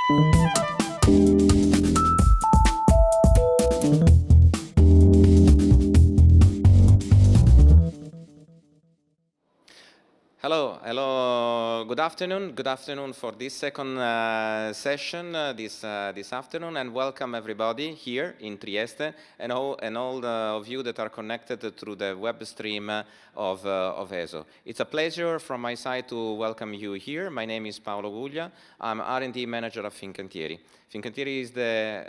Hello, good afternoon. Good afternoon for this second session this afternoon, and welcome everybody here in Trieste, and all of you that are connected through the web stream of ESO. It's a pleasure from my side to welcome you here. My name is Paolo Guglia. I'm R&D manager of Fincantieri. Fincantieri is the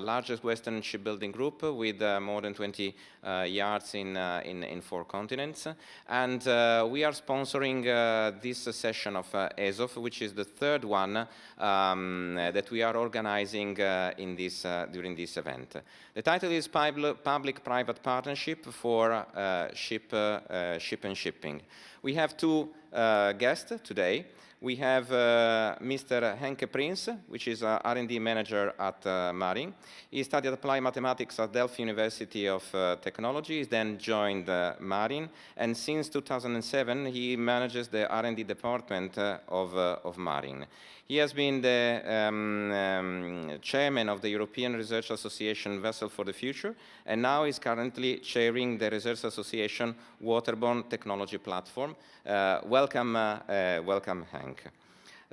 largest Western shipbuilding group with more than 20 yards in 4 continents, and we are sponsoring this session of ESO, which is the third one that we are organizing during this event. The title is Public-Private Partnership for Ship and Shipping. We have 2 guests today. We have Mr. Henk Prins, which is R&D manager at Marine. He studied applied mathematics at Delft University of Technology. He then joined Marine, and since 2007 he manages the R&D department of Marine. He has been the chairman of the European Research Association Vessel for the Future, and now is currently chairing the Research Association Waterborne Technology Platform. Welcome, Hank.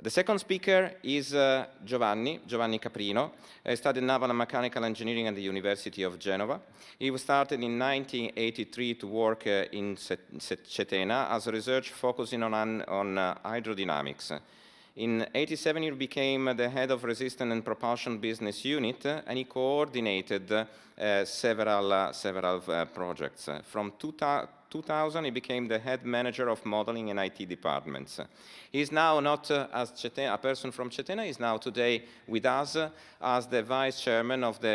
The second speaker is Giovanni Caprino. He studied naval and mechanical engineering at the University of Genova. He started in 1983 to work in Cetena as a research focusing on hydrodynamics. In 1987, he became the head of Resistance and Propulsion Business Unit, and he coordinated several projects. From 2000, he became the head manager of modeling and IT departments. He is now not as a person from Cetena. He is now today with us as the vice chairman of the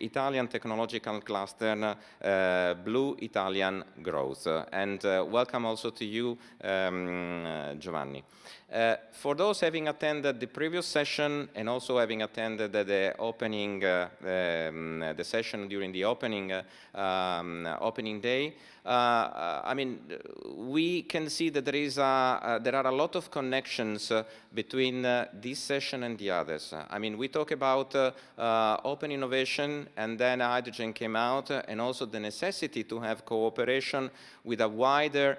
Italian technological cluster, Blue Italian Growth. And welcome also to you, Giovanni. For those having attended the previous session and also having attended the opening, the session during the opening day, I mean, we can see that there are a lot of connections between this session and the others. I mean, we talk about open innovation, and then hydrogen came out, and also the necessity to have cooperation with a wider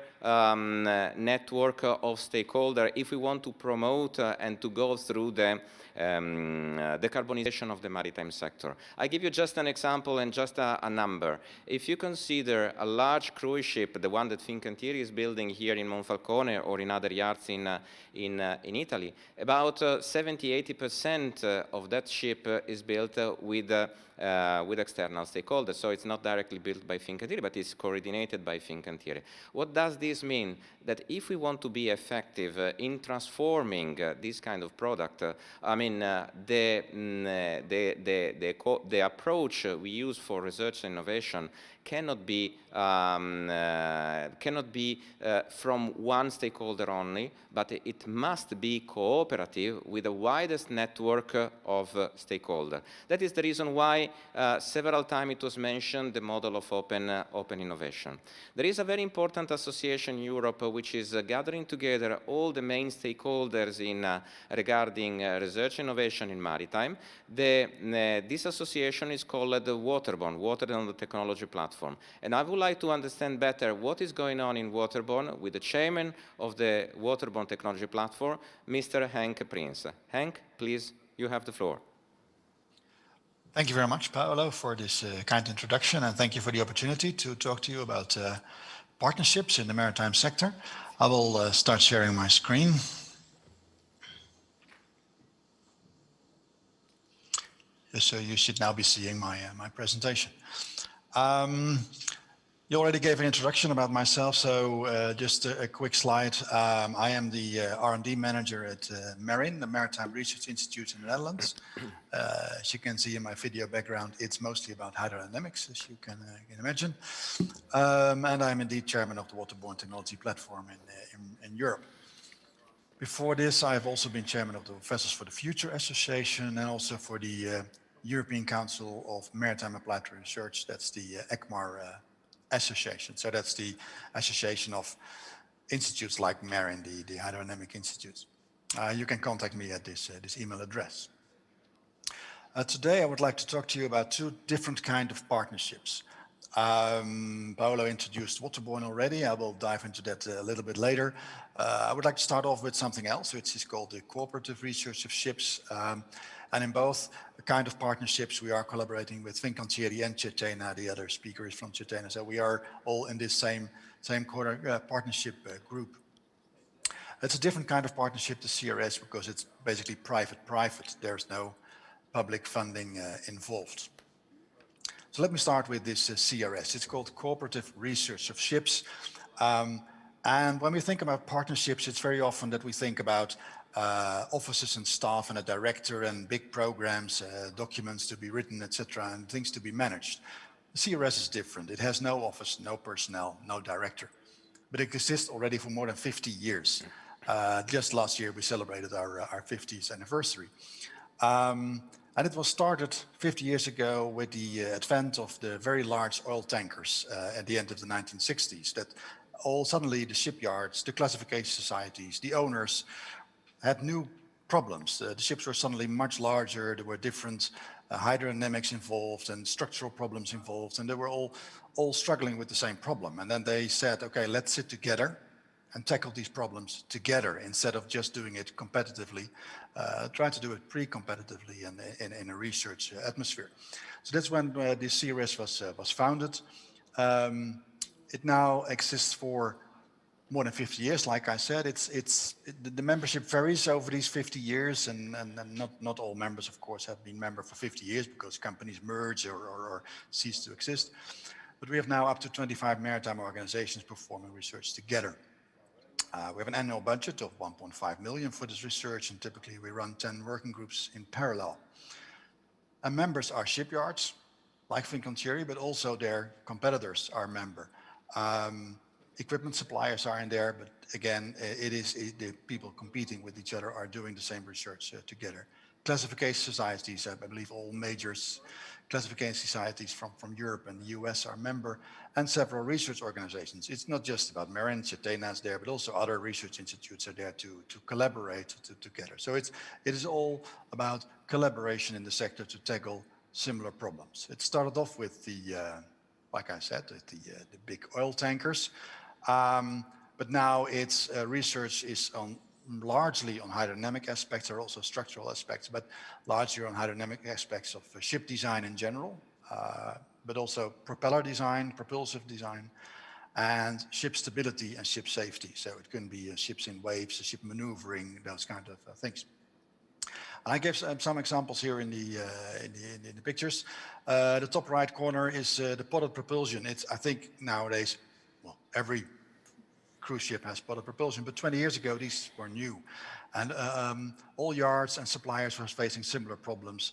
network of stakeholders if we want to promote and to go through the decarbonization of the maritime sector. I give you just an example and just a number. If you consider a large cruise ship, the one that Fincantieri is building here in Monfalcone or in other yards in Italy, about 70–80% of that ship is built with external stakeholders. So it's not directly built by Fincantieri, but it's coordinated by Fincantieri. What does this mean? That if we want to be effective in transforming this kind of product, I mean, the approach we use for research and innovation cannot be from one stakeholder only, but it must be cooperative with the widest network of stakeholders. That is the reason why several times it was mentioned the model of open innovation. There is a very important association in Europe which is gathering together all the main stakeholders regarding research and innovation in maritime. This association is called the Waterborne, Waterborne Technology Platform. And I would like to understand better what is going on in Waterborne with the chairman of the Waterborne Technology Platform, Mr. Henk Prins. Henk, please, you have the floor. Thank you very much, Paolo, for this kind introduction, and thank you for the opportunity to talk to you about partnerships in the maritime sector. I will start sharing my screen. So you should now be seeing my presentation. You already gave an introduction about myself, so just a quick slide. I am the R&D manager at Marine, the Maritime Research Institute in the Netherlands. As you can see in my video background, it's mostly about hydrodynamics, as you can imagine. And I'm indeed chairman of the Waterborne Technology Platform in Europe. Before this, I've also been chairman of the Vessels for the Future Association and also for the European Council of Maritime Applied Research. That's the ECMAR association. So that's the association of institutes like Marine, the hydrodynamic institutes. you can contact me at this email address. Today I would like to talk to you about two different kinds of partnerships. Paolo introduced waterborne already. I will dive into that a little bit later. I would like to start off with something else, which is called the cooperative research of ships. And in both kind of partnerships, we are collaborating with Fincantieri and Cetena. The other speaker is from Cetena. So we are all in this same partnership group. It's a different kind of partnership, the CRS, because it's basically private-private. There's no public funding involved. So let me start with this CRS. It's called Cooperative Research of Ships. And when we think about partnerships, it's very often that we think about officers and staff and a director and big programs, documents to be written, etc., and things to be managed. The CRS is different. It has no office, no personnel, no director. But it exists already for more than 50 years. Just last year, we celebrated our 50th anniversary. And it was started 50 years ago with the advent of the very large oil tankers at the end of the 1960s, that all suddenly the shipyards, the classification societies, the owners had new problems. The ships were suddenly much larger, there were different hydrodynamics involved and structural problems involved, and they were all struggling with the same problem. And then they said, okay, let's sit together and tackle these problems together instead of just doing it competitively, try to do it pre-competitively and in a research atmosphere. So that's when the CRS was founded. It now exists for more than 50 years, like I said. The membership varies over these 50 years, and not all members, of course, have been members for 50 years because companies merge or cease to exist. But we have now up to 25 maritime organizations performing research together. We have an annual budget of 1.5 million for this research, and typically we run 10 working groups in parallel. And members are shipyards, like Fincantieri, but also their competitors are member. Equipment suppliers are in there, but again, the people competing with each other are doing the same research together. Classification societies, I believe all major classification societies from Europe and the US are member, and several research organizations. It's not just about Marine, Cetena is there, but also other research institutes are there to collaborate together. So it is all about collaboration in the sector to tackle similar problems. It started off with like I said, the big oil tankers, but now its research is largely on hydrodynamic aspects. There are also structural aspects, but largely on hydrodynamic aspects of ship design in general, but also propeller design, propulsive design, and ship stability and ship safety. So it can be ships in waves, ship maneuvering, those kind of things. And I gave some examples here in the pictures. The top right corner is the podded propulsion. I think nowadays, well, every cruise ship has podded propulsion, but 20 years ago these were new, and all yards and suppliers were facing similar problems.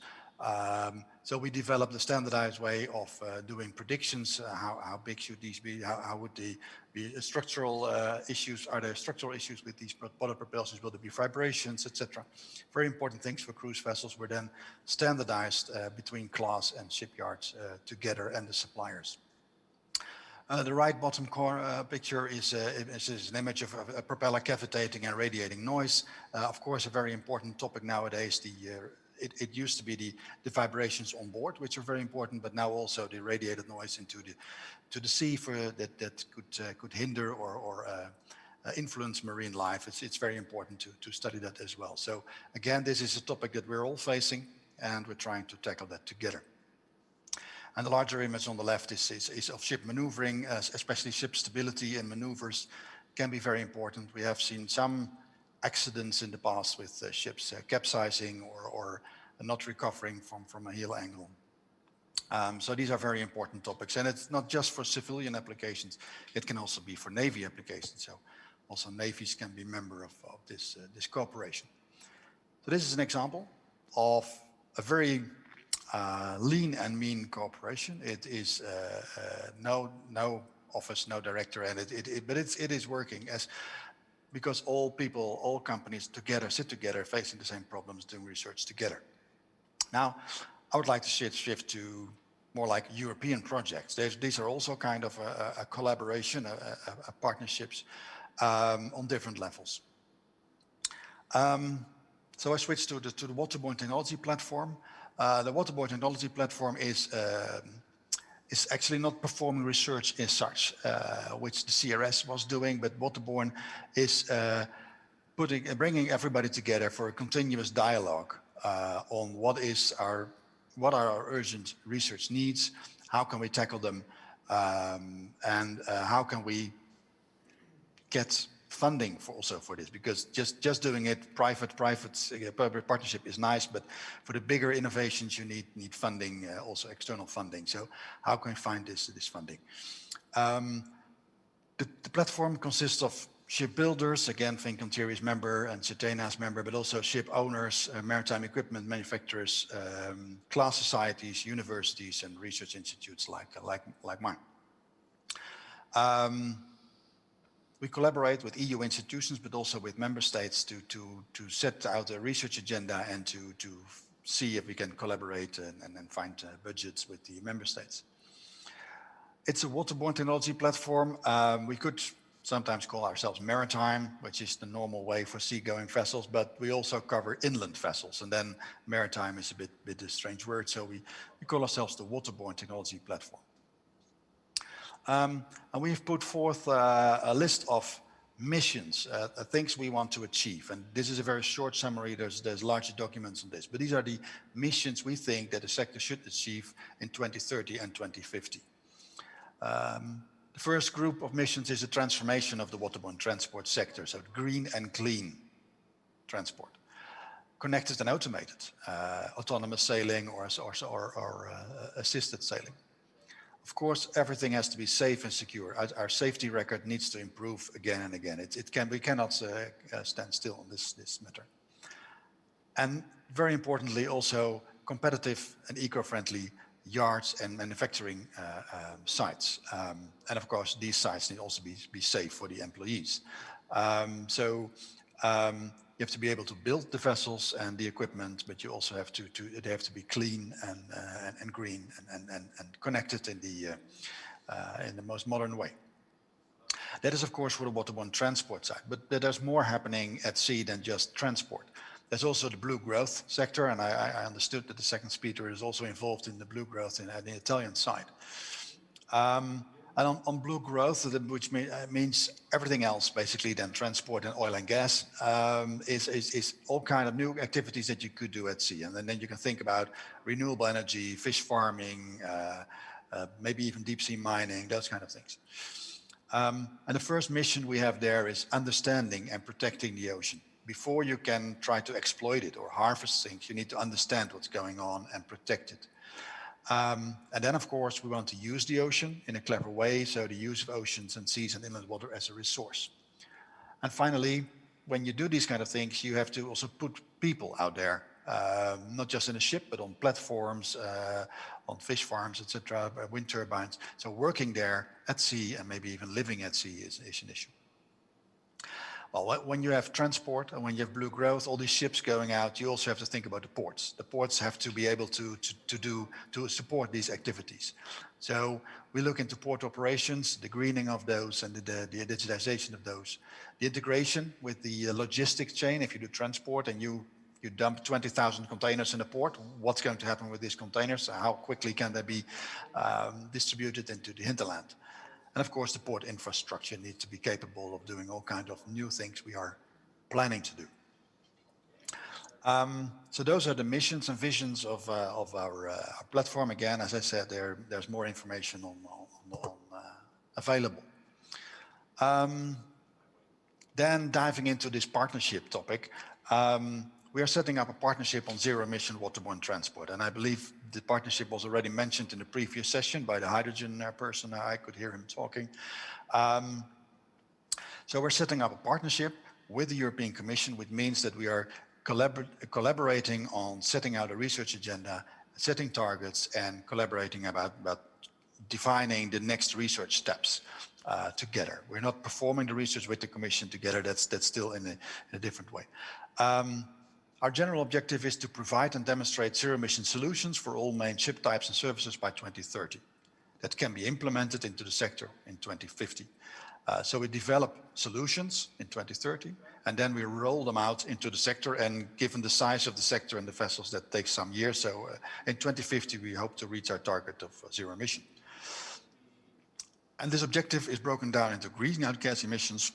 So we developed a standardized way of doing predictions. How big should these be? How would they be? Structural issues? Are there structural issues with these podded propulsions? Will there be vibrations, etc.? Very important things for cruise vessels were then standardized between class and shipyards together and the suppliers. The right bottom corner picture is an image of a propeller cavitating and radiating noise. Of course, a very important topic nowadays. It used to be the vibrations on board, which are very important, but now also the radiated noise into the sea that could hinder or influence marine life. It's very important to study that as well. So again, this is a topic that we're all facing, and we're trying to tackle that together. And the larger image on the left is of ship maneuvering, especially ship stability and maneuvers can be very important. We have seen some accidents in the past with ships capsizing or not recovering from a heel angle. So these are very important topics, and it's not just for civilian applications, it can also be for Navy applications. So also navies can be member of this cooperation. So this is an example of a very lean and mean cooperation. It is no office, no director, and but it is working because all people, all companies together sit together, facing the same problems, doing research together. Now, I would like to shift to more like European projects. These are also kind of a collaboration, partnerships on different levels. So I switched to the waterborne technology platform. The waterborne technology platform is actually not performing research as such, which the CRS was doing, but waterborne is bringing everybody together for a continuous dialogue on what are our urgent research needs, how can we tackle them, and how can we get funding for this, because just doing it public partnership is nice, but for the bigger innovations you need funding, also external funding. So how can we find this funding? The platform consists of shipbuilders, again, Fincantieri is member and Cetena is member, but also ship owners, maritime equipment manufacturers, class societies, universities, and research institutes like mine. We collaborate with EU institutions, but also with member states to set out a research agenda and to see if we can collaborate and find budgets with the member states. It's a waterborne technology platform. We could sometimes call ourselves maritime, which is the normal way for seagoing vessels, but we also cover inland vessels, and then maritime is a bit a strange word, so we call ourselves the waterborne technology platform. And we've put forth a list of missions, things we want to achieve. And this is a very short summary. There's larger documents on this, but these are the missions we think that the sector should achieve in 2030 and 2050. The first group of missions is the transformation of the waterborne transport sector, so green and clean transport. Connected and automated, autonomous sailing or assisted sailing. Of course, everything has to be safe and secure. Our safety record needs to improve again and again. We cannot stand still on this matter. And very importantly, also competitive and eco-friendly yards and manufacturing sites. And of course, these sites need also be safe for the employees. You have to be able to build the vessels and the equipment, but you also have they have to be clean and green and connected in the most modern way. That is, of course, for the waterborne transport side, but there's more happening at sea than just transport. There's also the blue growth sector, and I understood that the second speaker is also involved in the blue growth at the Italian side. And on blue growth, which means everything else basically than transport and oil and gas, is all kind of new activities that you could do at sea. And then you can think about renewable energy, fish farming, maybe even deep sea mining, those kind of things. And the first mission we have there is understanding and protecting the ocean. Before you can try to exploit it or harvest things, you need to understand what's going on and protect it. And then, of course, we want to use the ocean in a clever way, so the use of oceans and seas and inland water as a resource. And finally, when you do these kind of things, you have to also put people out there, not just in a ship, but on platforms, on fish farms, etc., wind turbines. So working there at sea and maybe even living at sea is an issue. Well, when you have transport and when you have blue growth, all these ships going out, you also have to think about the ports. The ports have to be able to support these activities. So we look into port operations, the greening of those and the digitization of those. The integration with the logistics chain, if you do transport and you dump 20,000 containers in a port, what's going to happen with these containers? How quickly can they be distributed into the hinterland? And of course, the port infrastructure needs to be capable of doing all kinds of new things we are planning to do. So those are the missions and visions of our platform. Again, as I said, there's more information available. Then diving into this partnership topic, we are setting up a partnership on zero-emission waterborne transport. And I believe the partnership was already mentioned in the previous session by the hydrogen person. I could hear him talking. So we're setting up a partnership with the European Commission, which means that we are collaborating on setting out a research agenda, setting targets, and collaborating about defining the next research steps together. We're not performing the research with the Commission together. That's still in a different way. Our general objective is to provide and demonstrate zero-emission solutions for all main ship types and services by 2030. That can be implemented into the sector in 2050. So we develop solutions in 2030, and then we roll them out into the sector. And given the size of the sector and the vessels, that takes some years. So in 2050, we hope to reach our target of zero emission. And this objective is broken down into greenhouse gas emissions,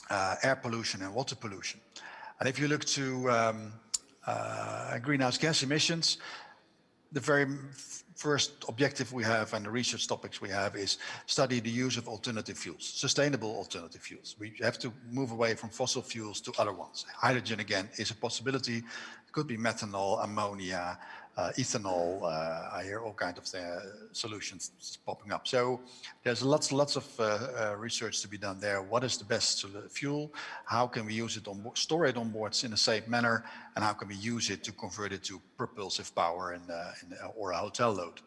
air pollution, and water pollution. And if you look to greenhouse gas emissions, the very first objective we have and the research topics we have is study the use of alternative fuels, sustainable alternative fuels. We have to move away from fossil fuels to other ones. Hydrogen, again, is a possibility. It could be methanol, ammonia, ethanol. I hear all kinds of solutions popping up. So there's lots of research to be done there. What is the best fuel? How can we use it store it on boards in a safe manner? And how can we use it to convert it to propulsive power or a hotel load?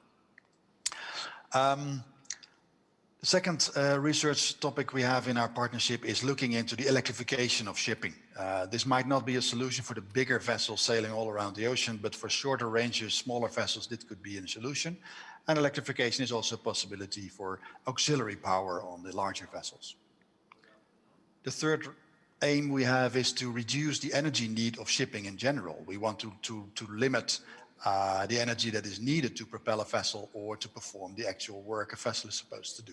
The second research topic we have in our partnership is looking into the electrification of shipping. This might not be a solution for the bigger vessels sailing all around the ocean, but for shorter ranges, smaller vessels, this could be a solution. And electrification is also a possibility for auxiliary power on the larger vessels. The third aim we have is to reduce the energy need of shipping in general. We want to limit the energy that is needed to propel a vessel or to perform the actual work a vessel is supposed to do.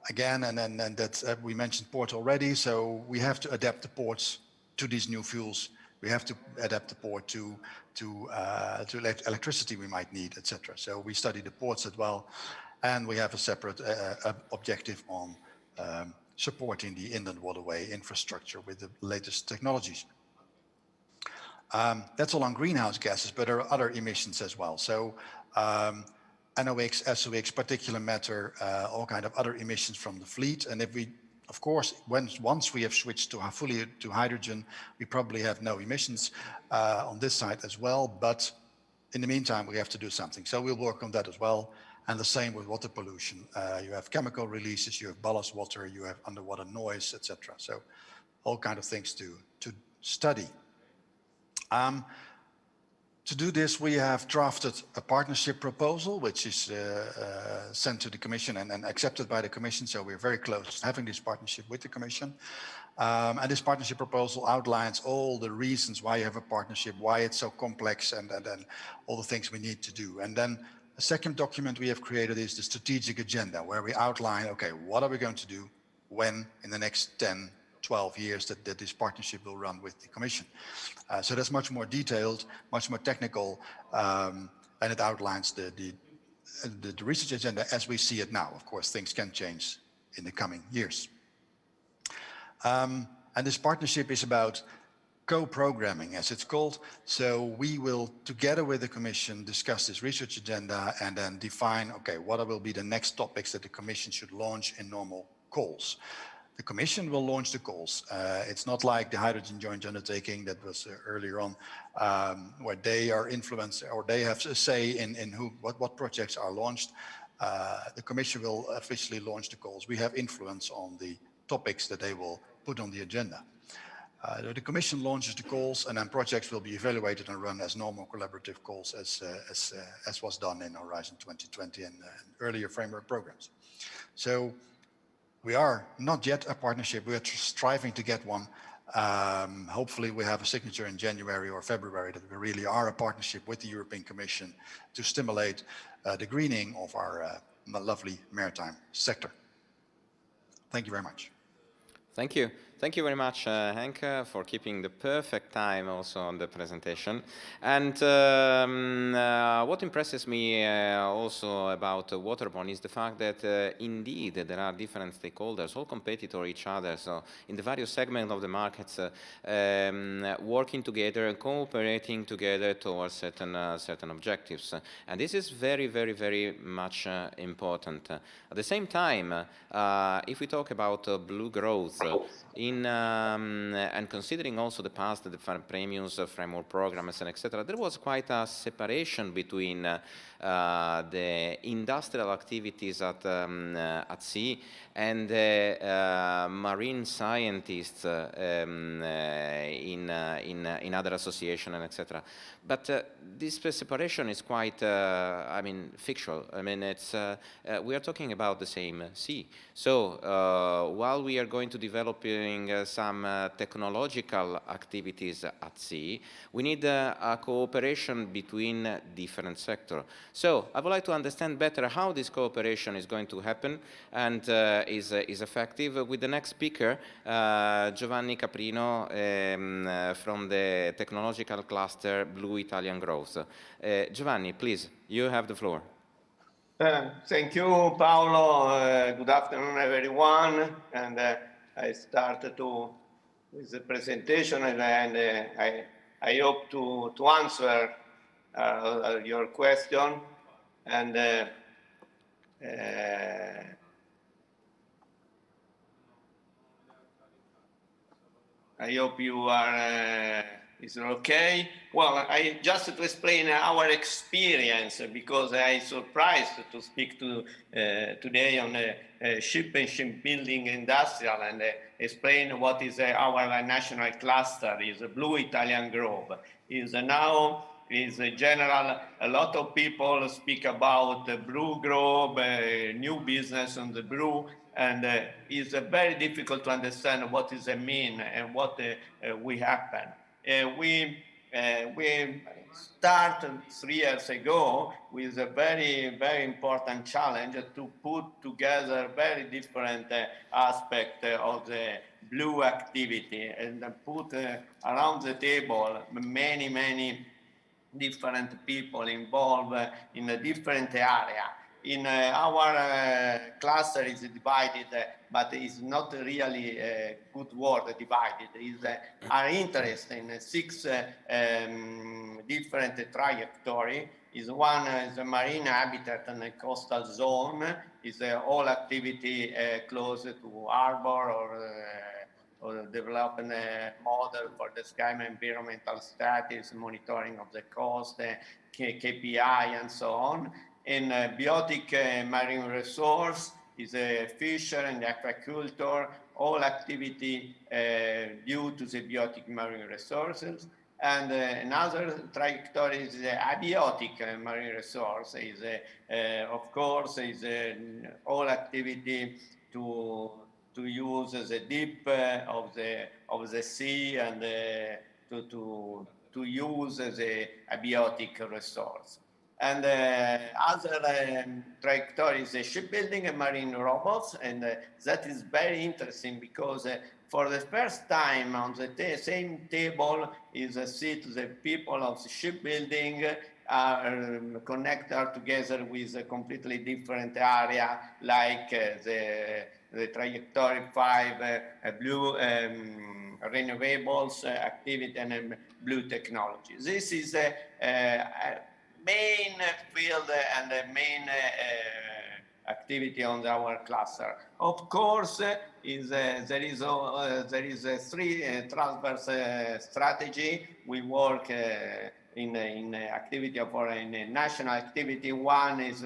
Again, and that we mentioned port already, so we have to adapt the ports to these new fuels. We have to adapt the port to electricity we might need, etc. So we study the ports as well, and we have a separate objective on supporting the inland waterway infrastructure with the latest technologies. That's all on greenhouse gases, but there are other emissions as well. So NOx, SOx, particulate matter, all kind of other emissions from the fleet. And if we, of course, once we have switched fully to hydrogen, we probably have no emissions on this side as well. But in the meantime, we have to do something. So we'll work on that as well. And the same with water pollution. You have chemical releases, you have ballast water, you have underwater noise, etc. So all kind of things to study. To do this, we have drafted a partnership proposal, which is sent to the Commission and accepted by the Commission. So we're very close to having this partnership with the Commission. And this partnership proposal outlines all the reasons why you have a partnership, why it's so complex, and all the things we need to do. And then a second document we have created is the strategic agenda, where we outline, okay, what are we going to do when in the next 10, 12 years that this partnership will run with the Commission. So that's much more detailed, much more technical, and it outlines the research agenda as we see it now. Of course, things can change in the coming years. And this partnership is about co-programming, as it's called. So we will, together with the Commission, discuss this research agenda and then define, okay, what will be the next topics that the Commission should launch in normal calls. The Commission will launch the calls. It's not like the Hydrogen Joint Undertaking that was earlier on, where they are influenced or they have a say in what projects are launched. The Commission will officially launch the calls. We have influence on the topics that they will put on the agenda. The Commission launches the calls, and then projects will be evaluated and run as normal collaborative calls as was done in Horizon 2020 and earlier framework programs. So we are not yet a partnership. We are striving to get one. Hopefully we have a signature in January or February that we really are a partnership with the European Commission to stimulate the greening of our lovely maritime sector. Thank you very much. Thank you. Thank you very much, Henk, for keeping the perfect time also on the presentation. And what impresses me also about Waterborne is the fact that indeed there are different stakeholders, all compete to each other. So in the various segments of the markets, working together and cooperating together towards certain objectives. And this is very, very, very much important. At the same time, if we talk about blue growth, and considering also the past, the premiums, framework programs, and etc., there was quite a separation between the industrial activities at sea and marine scientists in other associations and etc. But this separation is quite, I mean, fictional. I mean, it's we are talking about the same sea. So while we are going to developing some technological activities at sea, we need a cooperation between different sectors. So I would like to understand better how this cooperation is going to happen and is effective with the next speaker, Giovanni Caprino from the technological cluster Blue Italian Growth. Giovanni, please, you have the floor. Thank you, Paolo. Good afternoon, everyone. And I start with the presentation, and I hope to answer your question. And I hope you are. Is it okay? Well, I just to explain our experience, because I surprised to speak today on the shipbuilding industrial and explain what is our national cluster is a Blue Italian Grove. Is now is general. A lot of people speak about the Blue Grove, new business on the blue. And it's very difficult to understand what does it mean and what we happen. We started 3 years ago with a very, very important challenge to put together very different aspects of the blue activity and put around the table many, many different people involved in a different area. In our cluster is divided, but it's not really a good word divided. Is our interest in 6 different trajectory. Is one is a marine habitat and a coastal zone. Is all activity close to harbor or developing a model for the sky environmental status, monitoring of the coast, KPI, and so on. In biotic marine resource is a fisher and aquaculture, all activity due to the biotic marine resources. And another trajectory is the abiotic marine resource. Is of course is all activity to use the deep of the sea and to use the abiotic resource. And other trajectory is shipbuilding and marine robots, and that is very interesting because for the first time on the same table is sit the people of the shipbuilding are connected together with a completely different area like the trajectory 5 blue renewables activity and blue technology. This is a main field and the main activity on our cluster. Of course, there is a 3 transverse strategy. We work in activity for a national activity. One is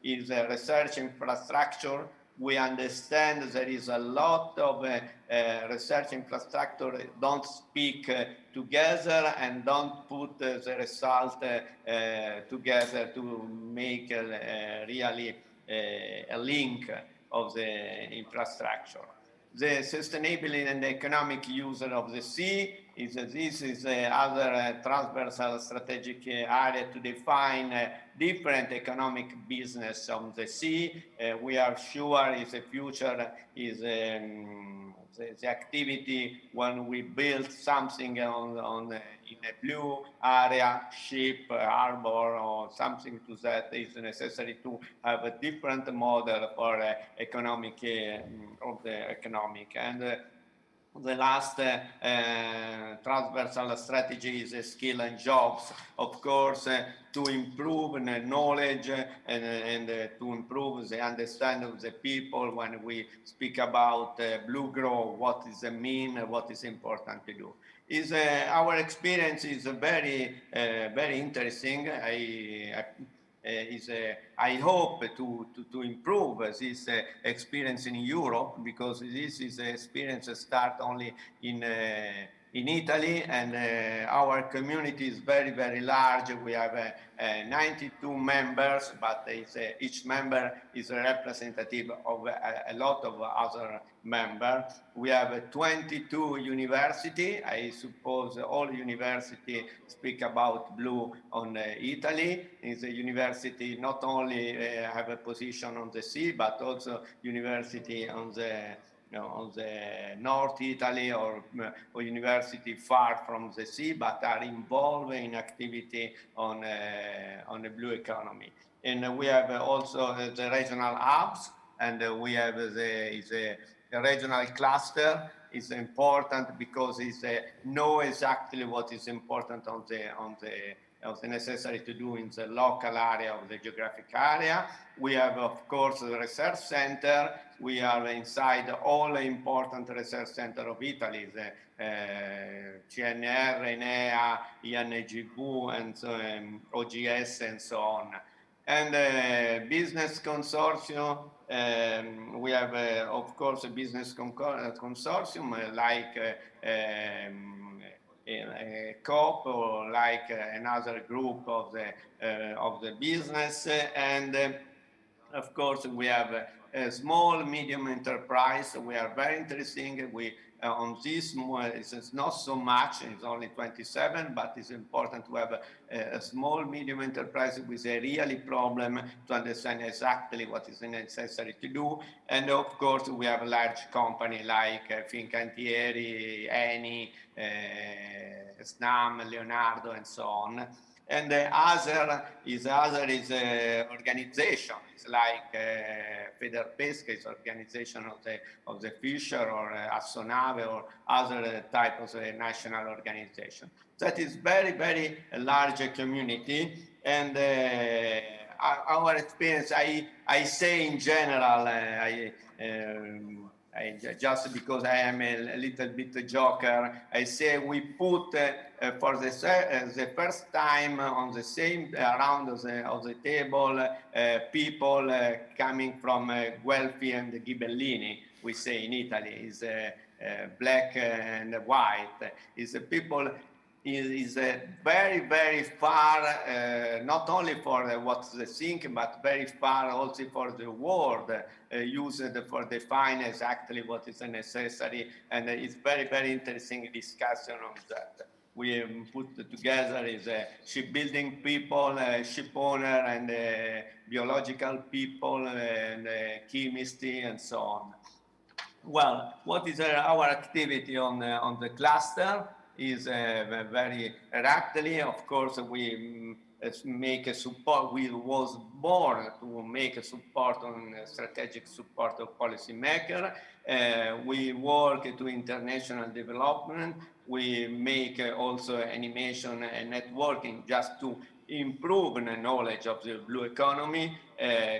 research infrastructure. We understand there is a lot of research infrastructure don't speak together and don't put the result together to make really a link of the infrastructure. The sustainability and the economic use of the sea is this is other transversal strategic area to define different economic business on the sea. We are sure is the future is the activity when we build something on in a blue area, ship, harbor, or something to that is necessary to have a different model for economic of the economic. And the last transversal strategy is skill and jobs, of course, to improve the knowledge and to improve the understanding of the people when we speak about blue growth, what does it mean, what is important to do. Our experience is very interesting. I hope to improve this experience in Europe, because this is an experience that starts only in Italy, and our community is very large. We have 92 members, but each member is a representative of a lot of other members. We have 22 universities. I suppose all universities speak about blue on Italy. It's a university not only have a position on the sea, but also university on the North Italy, or university far from the sea, but are involved in activity on the blue economy. And we have also the regional hubs, and we have the regional cluster. Is important because it know exactly what is important on the necessary to do in the local area of the geographic area. We have, of course, the research center. We are inside all the important research center of Italy, the CNR, Enea, INGV, and so, OGS, and so on. And business consortium, we have, of course, a business consortium like a COP, or like another group of the business, and of course we have a small medium enterprise. We are very interesting. We on this it's not so much, it's only 27, but it's important to have a small medium enterprise with a really problem to understand exactly what is necessary to do. And of course we have a large company like Fincantieri, Eni, Snam, Leonardo, and so on. And the other is organization. It's like Federpesca is organization of the fisher, or Assonave, or other type of national organization. That is very large community, and our experience. I say in general. Just because I am a little bit joker, I say we put for the first time on the same around of the table people coming from Guelfi and Ghibellini. We say in Italy is black and white. Is people is very far, not only for what they think, but very far also for the word used for define exactly what is necessary, and it's very interesting discussion on that. We put together is shipbuilding people, ship owner, and biological people, and chemistry, and so on. Well, what is our activity on the cluster? Is very rapidly. Of course, we make a support. We was born to make a support on strategic support of policymaker. We work to international development. We make also animation and networking just to improve the knowledge of the blue economy,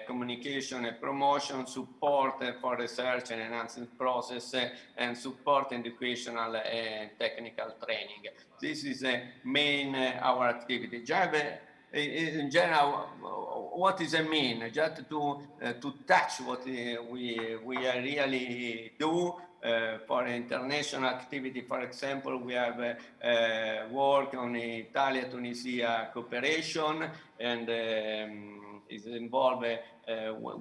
communication and promotion, support for research and enhancement process, and support educational and technical training. This is main our activity. In general, what does it mean? Just to touch what we really do. For international activity, for example, we have work on Italia-Tunisia cooperation, and is involved.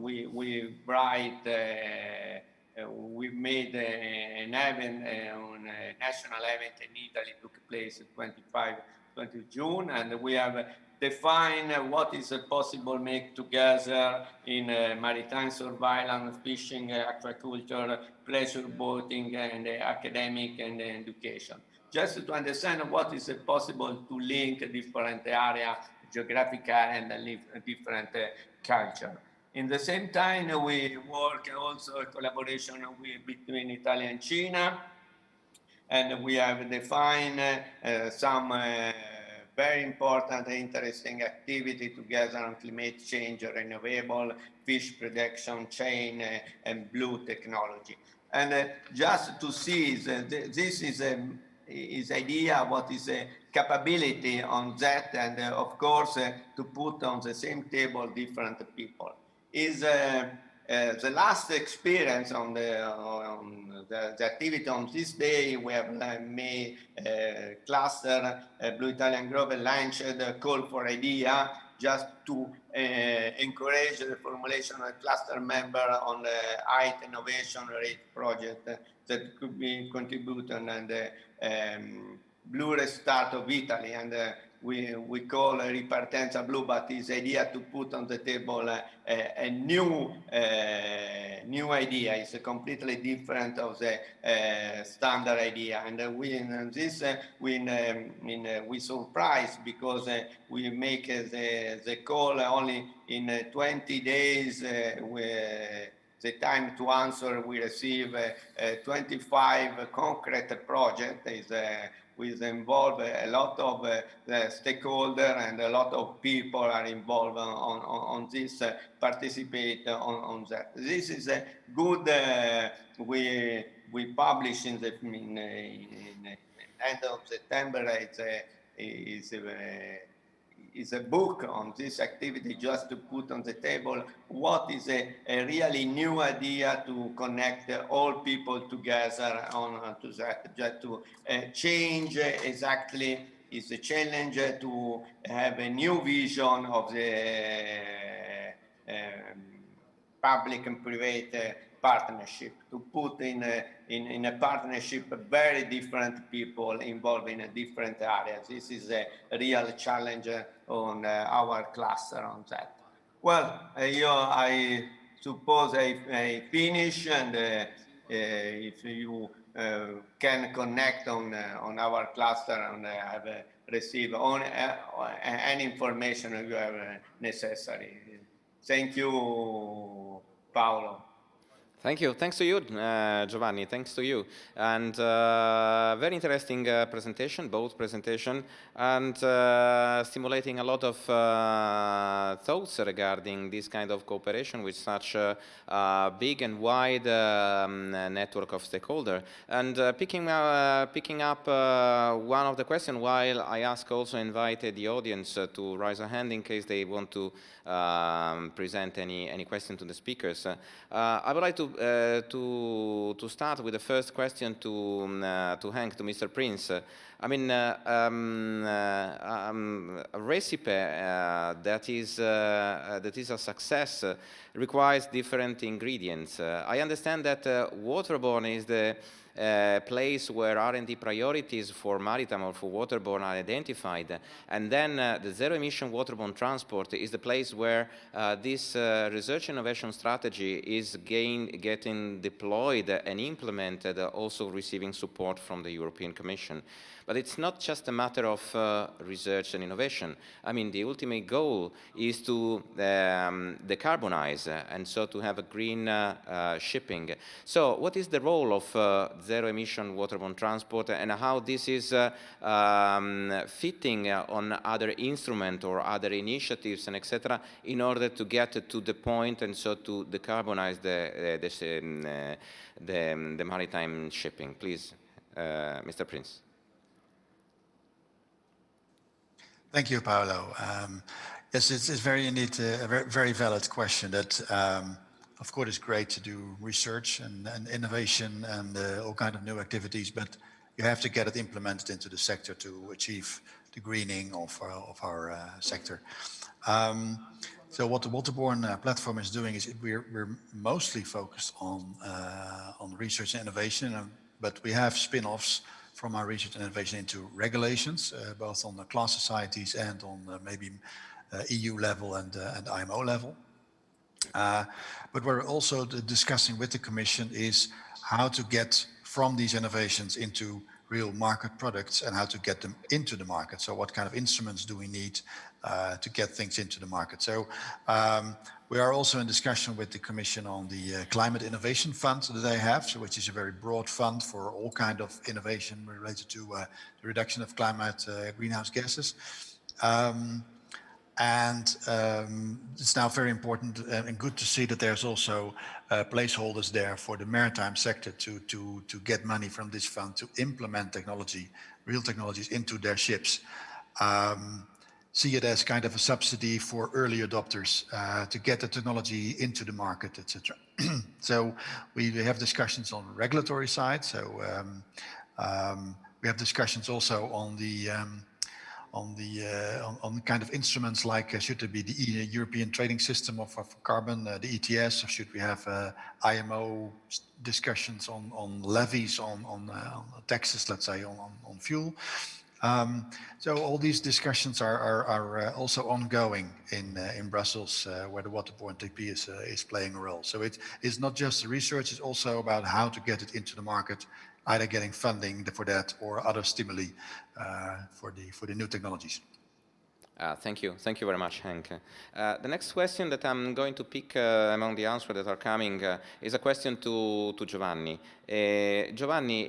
We write. We made an event, a national event in Italy, took place 20 June, and we have define what is possible make together in maritime surveillance, fishing, aquaculture, pleasure boating, and academic and education. Just to understand what is possible to link different area, geographic area, and different culture. In the same time, we work also a collaboration between Italy and China. And we have defined some very important, interesting activity together on climate change, renewable, fish production chain, and blue technology. And just to see, this is idea what is a capability on that, and of course to put on the same table different people. Is the last experience on the activity on this day, we have made cluster Blue Italian Grove launched a call for idea just to encourage the formulation of a cluster member on the height innovation rate project that could be contributing and the blue restart of Italy. And we call Ripartenza Blue, but it's idea to put on the table a new idea. It's a completely different of the standard idea. And we in this we surprised because we make the call only in 20 days. The time to answer, we receive 25 concrete projects. Which involve a lot of stakeholders and a lot of people are involved on this, participate on that. This is a good, we publish in the end of September, is a book on this activity just to put on the table what is a really new idea to connect all people together on to that, just to change exactly is a challenge to have a new vision of the public and private partnership, to put in a partnership very different people involved in a different areas. This is a real challenge on our cluster on that. Well, I suppose I finish, and if you can connect on our cluster and have receive any information you have necessary. Thank you, Paolo. Thank you. Thanks to you, Giovanni. Thanks to you. And very interesting presentation, both presentation, and stimulating a lot of thoughts regarding this kind of cooperation with such a big and wide network of stakeholders. And picking up one of the questions, while I also invited the audience to raise a hand in case they want to present any question to the speakers. I would like to start with the first question to Hank, to Mr. Prince. I mean, a recipe that is a success requires different ingredients. I understand that waterborne is the place where R&D priorities for maritime or for waterborne are identified, and then the zero-emission waterborne transport is the place where this research innovation strategy is getting deployed and implemented, also receiving support from the European Commission. But it's not just a matter of research and innovation. I mean, the ultimate goal is to decarbonize and so to have a green shipping. So what is the role of zero-emission waterborne transport, and how this is fitting on other instruments or other initiatives and etc. in order to get to the point and so to decarbonize the maritime shipping? Please, Mr. Prince. Thank you, Paolo. Yes, it's very indeed a very valid question. That, of course, it's great to do research and innovation and all kinds of new activities, but you have to get it implemented into the sector to achieve the greening of our sector. So what the waterborne platform is doing is we're mostly focused on research and innovation, but we have spin-offs from our research and innovation into regulations, both on the class societies and on maybe EU level and IMO level. But we're also discussing with the Commission is how to get from these innovations into real market products and how to get them into the market. So what kind of instruments do we need to get things into the market? So we are also in discussion with the Commission on the Climate Innovation Fund that they have, so which is a very broad fund for all kind of innovation related to the reduction of climate greenhouse gases. It's now very important and good to see that there's also placeholders there for the maritime sector to get money from this fund to implement technology, real technologies into their ships. See it as kind of a subsidy for early adopters to get the technology into the market, etc. So we have discussions on the regulatory side. So we have discussions also on the kind of instruments like should there be the European trading system of carbon, the ETS, or should we have IMO discussions on levies on taxes, let's say, on fuel. So all these discussions are also ongoing in Brussels, where the Waterborne TP is playing a role. So it is not just the research; it's also about how to get it into the market, either getting funding for that or other stimuli for the new technologies. Thank you very much, Henk. The next question that I'm going to pick among the answers that are coming is a question to Giovanni. Giovanni,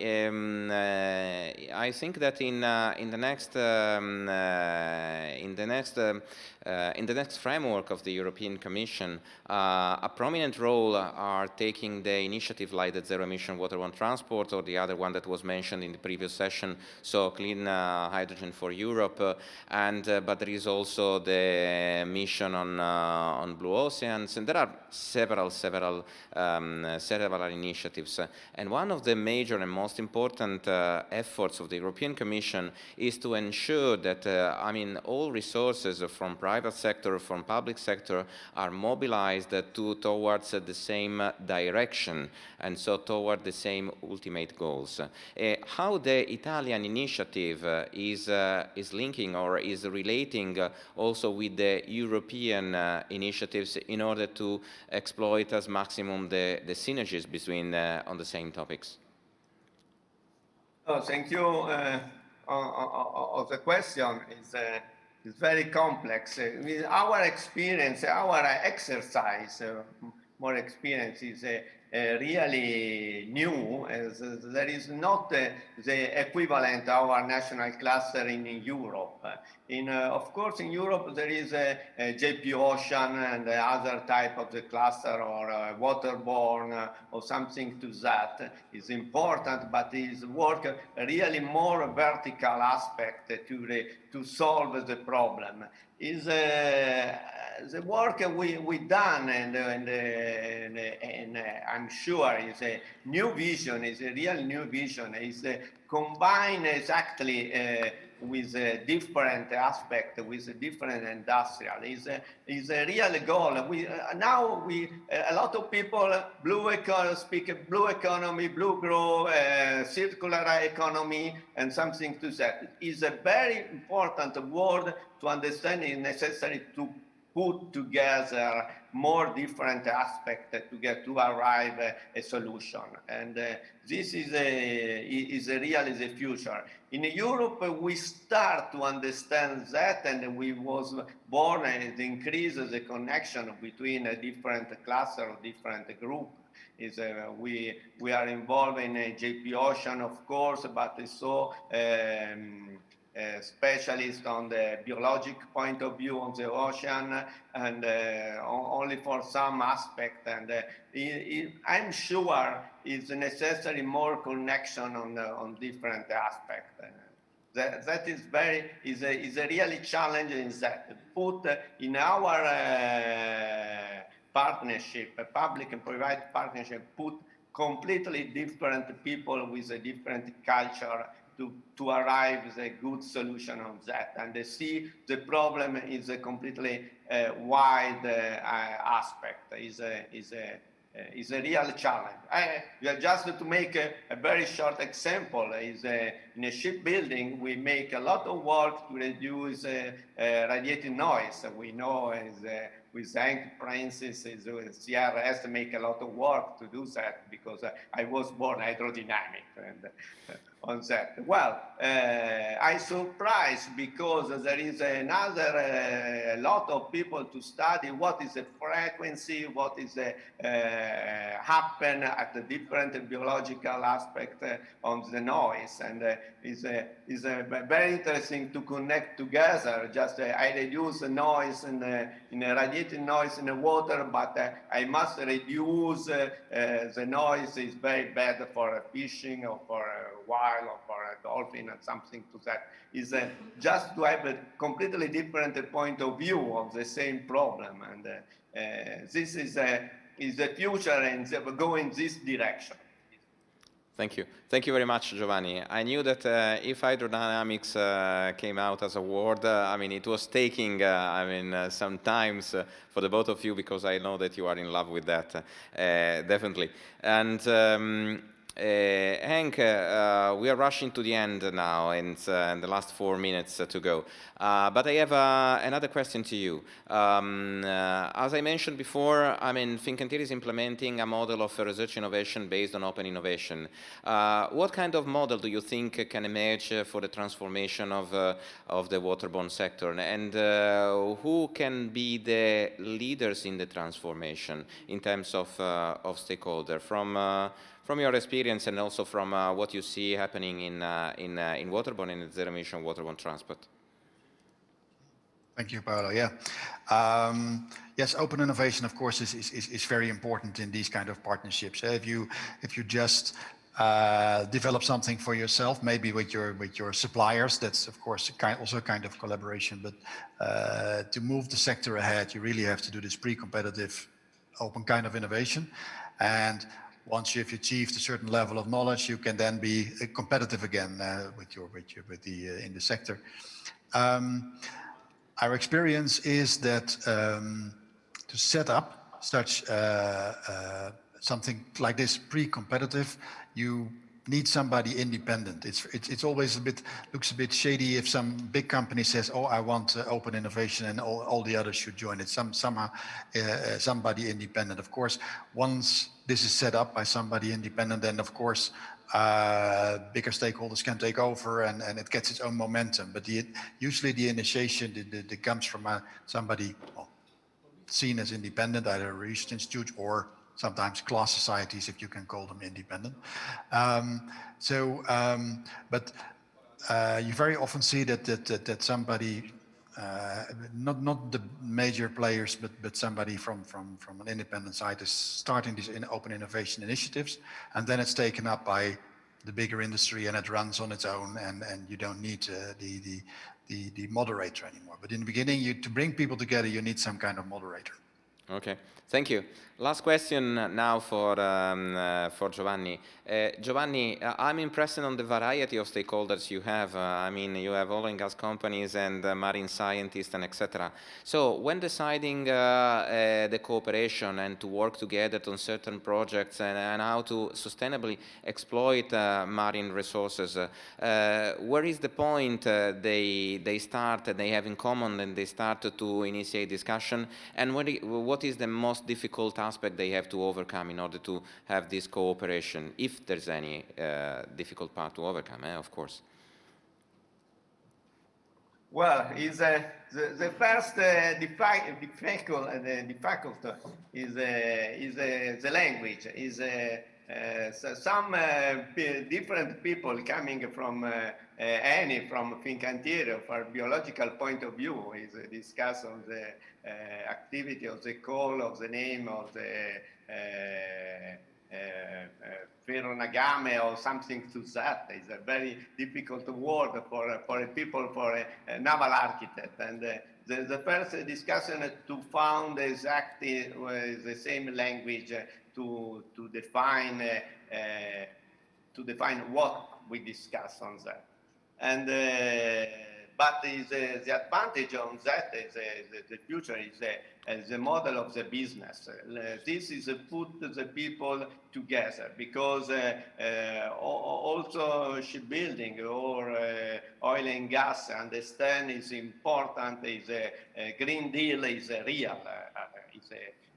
I think that in the next framework of the European Commission, a prominent role are taking the initiative like the zero emission waterborne transport, or the other one that was mentioned in the previous session, so clean hydrogen for Europe, but there is also the mission on blue oceans, and there are several initiatives. And one of the major and most important efforts of the European Commission is to ensure that all resources from private sector, from public sector, are mobilized towards the same direction, and so toward the same ultimate goals. How the Italian initiative is linking or is relating also with the European initiatives in order to exploit as maximum the synergies between on the same topics? Oh, thank you. The question is very complex. With our experience, our exercise, more experience is really new, as there is not the equivalent of our national cluster in Europe. Of course, in Europe there is a JP Ocean and other type of the cluster, or waterborne or something to that is important, but is work really more vertical aspect to solve the problem. Is the work we done, and I'm sure is a new vision, is a real new vision, is combine exactly with a different aspect, with a different industrial, is a real goal. Now a lot of people speak blue economy, blue growth, circular economy, and something to that. Is a very important word to understand. It's necessary to put together more different aspects to arrive a solution, and this is really the future. In Europe, we start to understand that, and we was born to increase the connection between a different cluster, different group. We are involved in JP Ocean, of course, but so specialist on the biologic point of view on the ocean, and only for some aspect. And I'm sure it's necessary more connection on different aspects. That is a really challenging that put in our partnership, public and private partnership, put completely different people with a different culture to arrive at a good solution on that. And they see the problem is a completely wide aspect, is a real challenge. Just to make a very short example, in a shipbuilding, we make a lot of work to reduce radiating noise. We know with Hank Francis, CRS make a lot of work to do that, because I was born hydrodynamic. And on that. Well, I surprised because there is another lot of people to study what is the frequency, what is the happen at the different biological aspect on the noise, and is very interesting to connect together. Just I reduce the noise in radiating noise in the water, but I must reduce the noise is very bad for fishing or for a whale or for a dolphin and something to that. Is just to have a completely different point of view of the same problem, and this is the future and go in this direction. Thank you. Thank you very much, Giovanni. I knew that if hydrodynamics came out as a word, I mean, it was taking, some times for the both of you, because I know that you are in love with that, definitely. And Henk, we are rushing to the end now, and the last 4 minutes to go. But I have another question to you. As I mentioned before, I mean, Fincantieri is implementing a model of research innovation based on open innovation. What kind of model do you think can emerge for the transformation of the waterborne sector? And who can be the leaders in the transformation in terms of stakeholder? From your experience and also from what you see happening in waterborne and zero-emission waterborne transport. Thank you, Paolo. Yeah. Yes, open innovation, of course, is very important in these kind of partnerships. If you just develop something for yourself, maybe with your suppliers, that's of course also a kind of collaboration. But to move the sector ahead, you really have to do this pre-competitive, open kind of innovation. And once you've achieved a certain level of knowledge, you can then be competitive again in the sector. Our experience is that to set up such something like this pre-competitive, you need somebody independent. It's always looks a bit shady if some big company says, "Oh, I want open innovation," and all the others should join it. Somehow somebody independent. Of course, once this is set up by somebody independent, then of course bigger stakeholders can take over and it gets its own momentum. But usually the initiation that comes from somebody seen as independent, either a research institute or sometimes class societies, if you can call them independent. But you very often see that somebody, not the major players, but somebody from an independent side is starting these open innovation initiatives, and then it's taken up by the bigger industry and it runs on its own, and you don't need the moderator anymore. But in the beginning, to bring people together, you need some kind of moderator. Okay, thank you. Last question now for Giovanni. Giovanni, I'm impressed on the variety of stakeholders you have. I mean, you have oil and gas companies and marine scientists and etc. So when deciding the cooperation and to work together on certain projects and how to sustainably exploit marine resources, where is the point they start and they have in common and they start to initiate discussion? And what is the most difficult aspect they have to overcome in order to have this cooperation, if there's any difficult part to overcome, of course? Well, the first difficult is the language. Some different people coming from from Fincantieri, from biological point of view, is discuss on the activity of the call, of the name of the ferronagame or something to that. It's a very difficult word for people, for a naval architect. And the first discussion to found exactly the same language to define what we discuss on that. And but the advantage on that is the future is the model of the business. This is put the people together, because also shipbuilding or oil and gas understand is important. Is a Green Deal is real.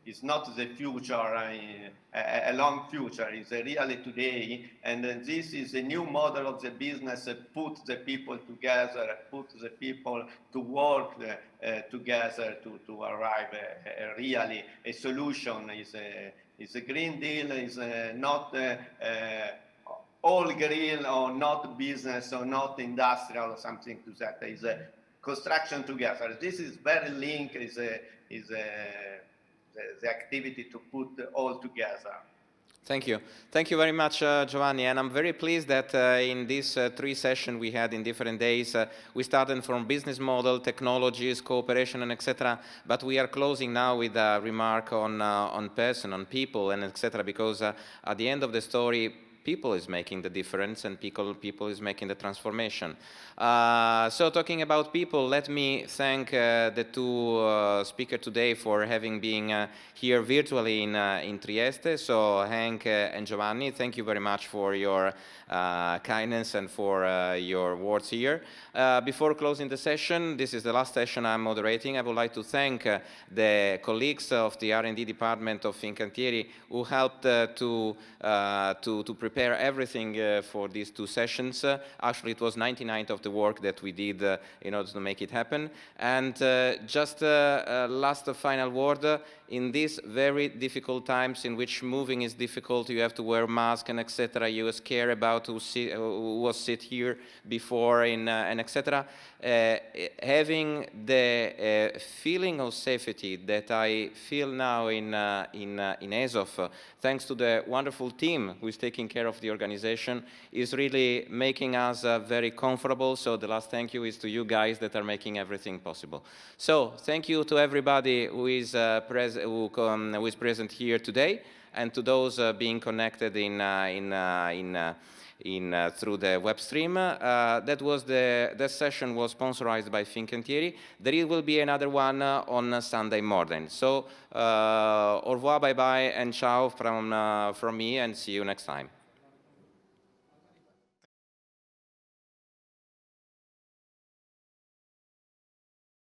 is not the future, a long future. It's really today, and this is a new model of the business. Put the people together, put the people to work together to arrive really a solution. Is a Green Deal is not all green or not business or not industrial or something to that. Is a construction together. This is very linked. The activity to put all together. Thank you. Thank you very much, Giovanni. And I'm very pleased that in this 3 sessions we had in different days, we started from business model, technologies, cooperation, and etc. But we are closing now with a remark on person, on people, and etc. Because at the end of the story, people is making the difference, and people is making the transformation. So talking about people, let me thank the 2 speakers today for having been here virtually in Trieste. So Hank and Giovanni, thank you very much for your kindness and for your words here. Before closing the session, this is the last session I'm moderating. I would like to thank the colleagues of the R&D department of Fincantieri who helped to prepare everything for these 2 sessions. Actually, it was 99% of the work that we did in order to make it happen. And just last final word, in these very difficult times in which moving is difficult, you have to wear mask and etc. You are scared about who was sit here before and etc. Having the feeling of safety that I feel now in ESOF, thanks to the wonderful team who is taking care of the organization, is really making us very comfortable. So the last thank you is to you guys that are making everything possible. So thank you to everybody who is present here today, and to those being connected through the web stream. That session was sponsored by Fincantieri. There will be another one on Sunday morning. So au revoir, bye bye, and ciao from me, and see you next time.